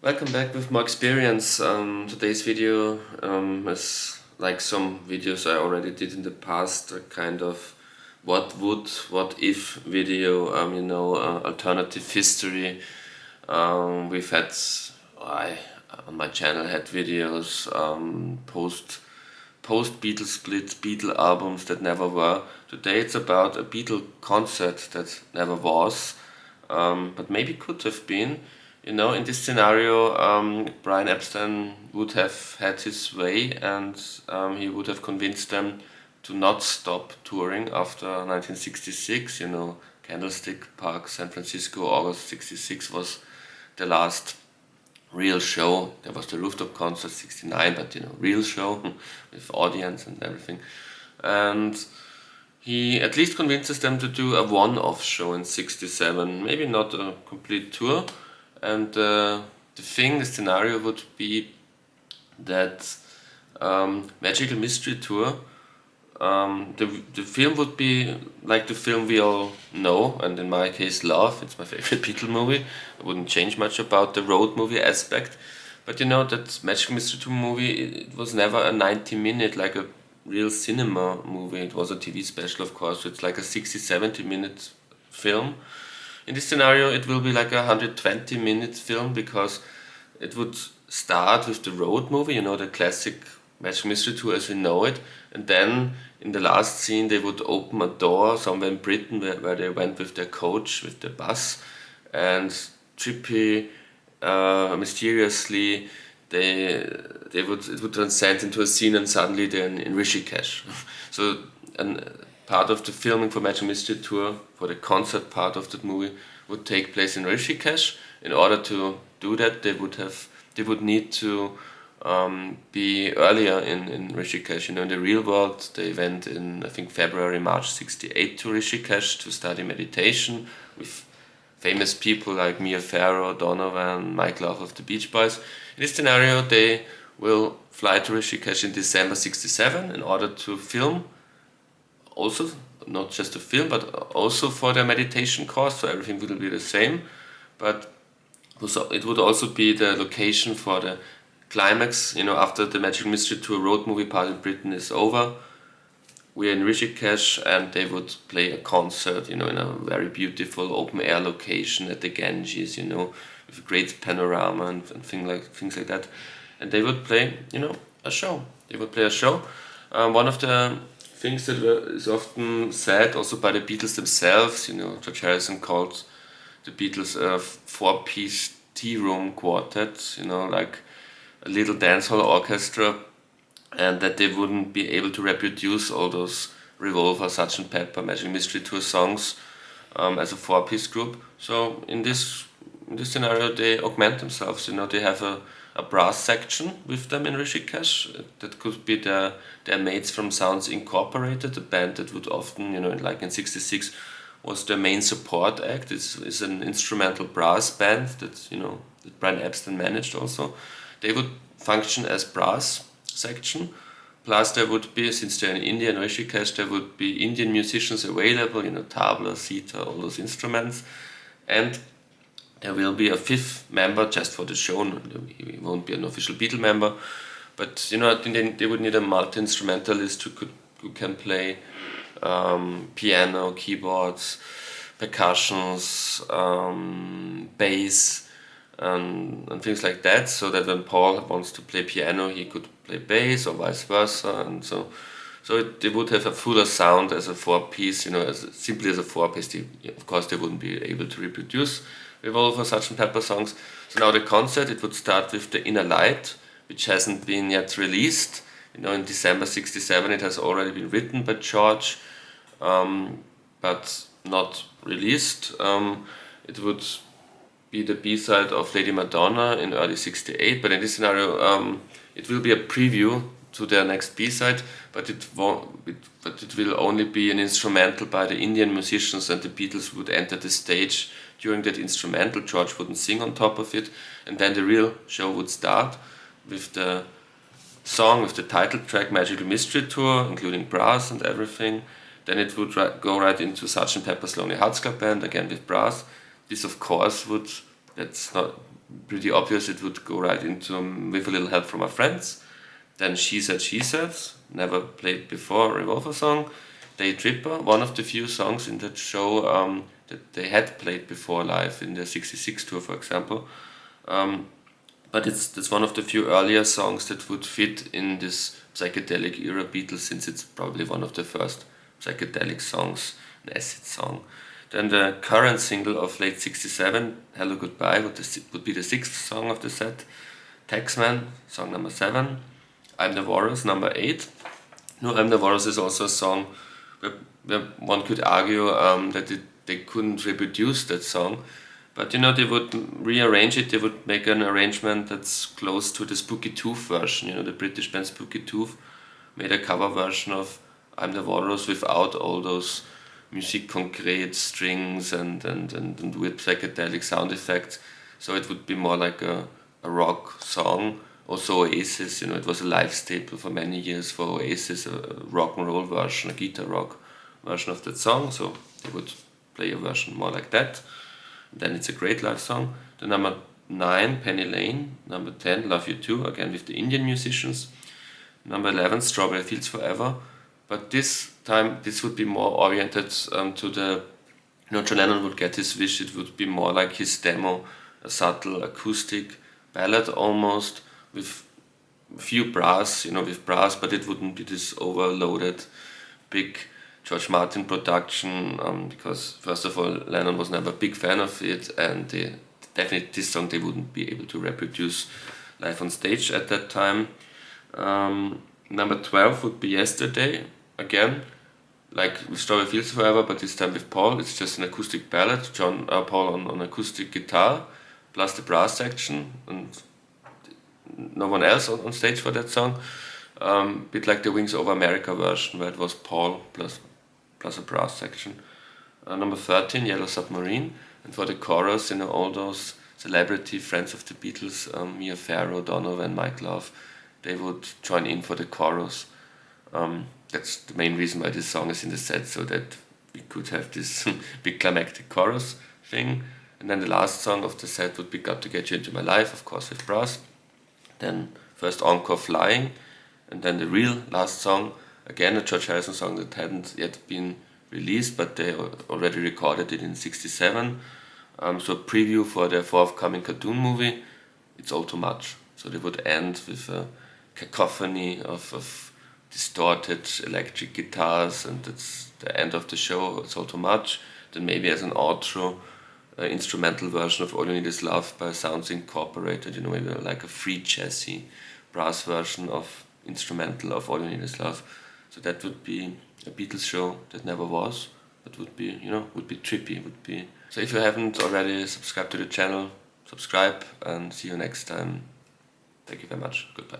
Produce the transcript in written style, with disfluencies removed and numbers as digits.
Welcome back with more experience. Today's video is like some videos I already did in the past, a kind of what if video, alternative history. We've had, I on my channel had videos, post Beatles splits, Beatle albums that never were. Today it's about a Beatle concert that never was, but maybe could have been. In this scenario, Brian Epstein would have had his way, and he would have convinced them to not stop touring after 1966. Candlestick Park, San Francisco, August 66 was the last real show. There was the rooftop concert 69, but real show with audience and everything. And he at least convinces them to do a one-off show in 67, maybe not a complete tour. And the scenario would be that Magical Mystery Tour, the film would be like the film we all know, and in my case love. It's my favorite Beatle movie. I wouldn't change much about the road movie aspect. But that Magical Mystery Tour movie, it was never a 90-minute like a real cinema movie. It was a TV special, of course. So it's like a 60-70 minute film. In this scenario, it will be like a 120-minute film because it would start with the road movie, the classic Magical Mystery Tour as we know it, and then in the last scene they would open a door somewhere in Britain where they went with their coach, with the bus, and trippy, mysteriously, it would transcend into a scene, and suddenly they're in Rishikesh. So, and part of the filming for Magical Mystery Tour, for the concert part of that movie, would take place in Rishikesh. In order to do that, they would need to be earlier in Rishikesh. In the real world, they went in, I think, February, March 68 to Rishikesh to study meditation with famous people like Mia Farrow, Donovan, Mike Love of the Beach Boys. In this scenario, they will fly to Rishikesh in December 67 in order to film. Also, not just a film, but also for their meditation course, so everything will be the same. But it would also be the location for the climax. After the Magical Mystery Tour road movie part in Britain is over, we're in Rishikesh, and they would play a concert, in a very beautiful open air location at the Ganges, with a great panorama and things like that. And they would play, a show. They would play a show. One of the things that is often said also by the Beatles themselves, George Harrison called the Beatles a four-piece tea room quartet, like a little dancehall orchestra, and that they wouldn't be able to reproduce all those Revolver, Sgt. Pepper, Magic Mystery Tour songs as a four-piece group. So in this scenario, they augment themselves. They have a brass section with them in Rishikesh. That could be their mates from Sounds Incorporated, a band that would often, like in 66, was their main support act. It's an instrumental brass band that Brian Epstein managed also. They would function as brass section. Plus there would be, since they're in India and Rishikesh, there would be Indian musicians available, tabla, sitar, all those instruments. And there will be a fifth member just for the show. He won't be an official Beatle member, but I think they would need a multi-instrumentalist who can play piano, keyboards, percussions, bass, and things like that. So that when Paul wants to play piano, he could play bass or vice versa, and so they would have a fuller sound as a four-piece. Simply as a four-piece. Of course, they wouldn't be able to reproduce Revolver, Sgt. Pepper songs. So now the concert, it would start with The Inner Light, which hasn't been yet released. In December 67 it has already been written by George, but not released. It would be the B-side of Lady Madonna in early 68, but in this scenario it will be a preview to their next B-side, but it will only be an instrumental by the Indian musicians, and the Beatles would enter the stage during that instrumental. George wouldn't sing on top of it, and then the real show would start with the song, with the title track Magical Mystery Tour, including brass and everything. Then it would go right into Sgt. Pepper's Lonely Hearts Club Band, again with brass. This of course pretty obvious it would go right into With a Little Help from My Friends. Then She Said, never played before, Revolver song. Day Tripper, one of the few songs in that show that they had played before live in their 66 tour, for example. But it's one of the few earlier songs that would fit in this psychedelic era Beatles, since it's probably one of the first psychedelic songs, an acid song. Then the current single of late 67, Hello Goodbye, would be the sixth song of the set. Taxman, song number 7. I'm the Walrus, number 8. No, I'm the Walrus is also a song where one could argue that they couldn't reproduce that song. But they would rearrange it, they would make an arrangement that's close to the Spooky Tooth version. The British band Spooky Tooth made a cover version of I'm the Walrus without all those musique concrete strings and weird psychedelic sound effects. So it would be more like a rock song. Also Oasis, it was a live staple for many years for Oasis, a rock and roll version, a guitar rock version of that song. So they would play a version more like that. Then it's a great live song. The number 9, Penny Lane. Number 10, Love You Too, again with the Indian musicians. Number 11, Strawberry Fields Forever. But this time, this would be more oriented to the... John Lennon would get his wish, it would be more like his demo, a subtle acoustic ballad almost, with few brass, with brass, but it wouldn't be this overloaded, big George Martin production, because first of all Lennon was never a big fan of it, and definitely this song they wouldn't be able to reproduce live on stage at that time. Number 12 would be Yesterday, again, like with Strawberry Fields Forever, but this time with Paul. It's just an acoustic ballad, Paul on acoustic guitar, plus the brass section, and no one else on stage for that song. Bit like the Wings Over America version, where it was Paul plus a brass section. Number 13, Yellow Submarine, and for the chorus, all those celebrity friends of the Beatles, Mia Farrow, Donovan, Mike Love, they would join in for the chorus. That's the main reason why this song is in the set, so that we could have this big climactic chorus thing. And then the last song of the set would be Got to Get You Into My Life, of course with brass. Then first encore, Flying, and then the real last song, again a George Harrison song that hadn't yet been released, but they already recorded it in 67. So a preview for their forthcoming cartoon movie, It's All Too Much. So they would end with a cacophony of distorted electric guitars, and that's the end of the show, It's All Too Much. Then maybe as an outro, instrumental version of All You Need Is Love by Sounds Incorporated, maybe like a free jazzy brass version of instrumental of All You Need Is Love. So that would be a Beatles show that never was, but would be trippy, would be. So if you haven't already subscribed to the channel, subscribe, and see you next time. Thank you very much. Goodbye.